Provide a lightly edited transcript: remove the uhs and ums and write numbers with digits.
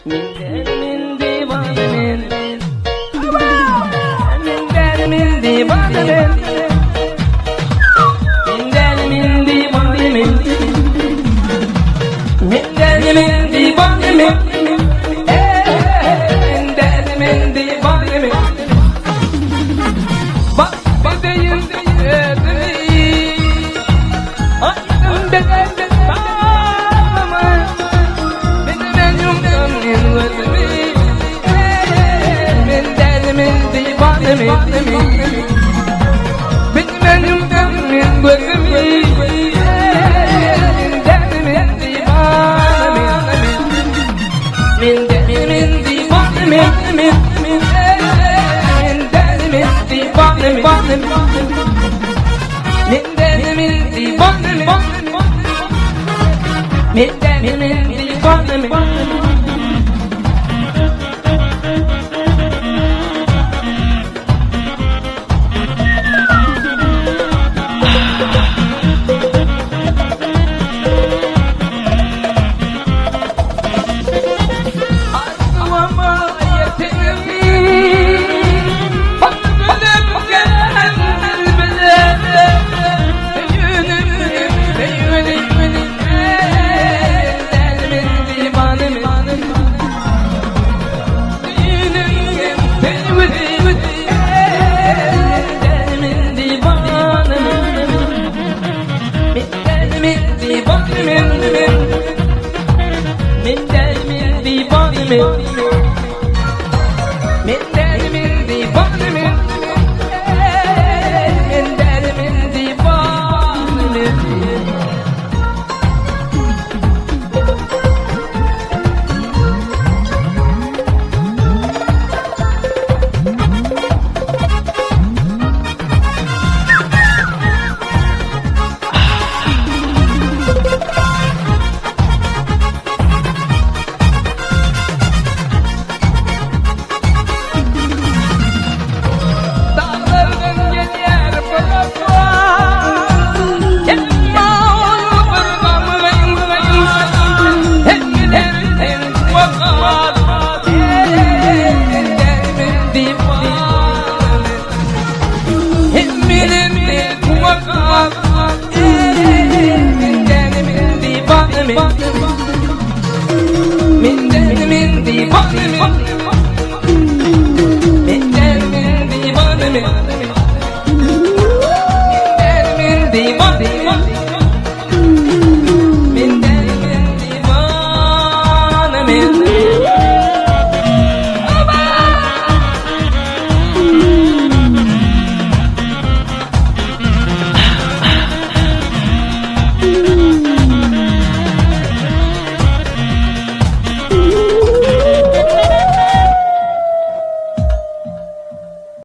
Min derdimin divanı min, min derdimin divanı min, min derdimin divanı min, min derdimin divanı min, min derdimin divanı min. Bak bebeğim derdimi, aydın bebeğim bağlama, benim yüzümden gözümü, min derdimin divanı min, benim yüzümden gözümü, min derdimin divanı min, min derdimin divanı min, min derdimin divanı min, min derdimin divanı min, min derdimin divanı min. Min derdimin divanı min,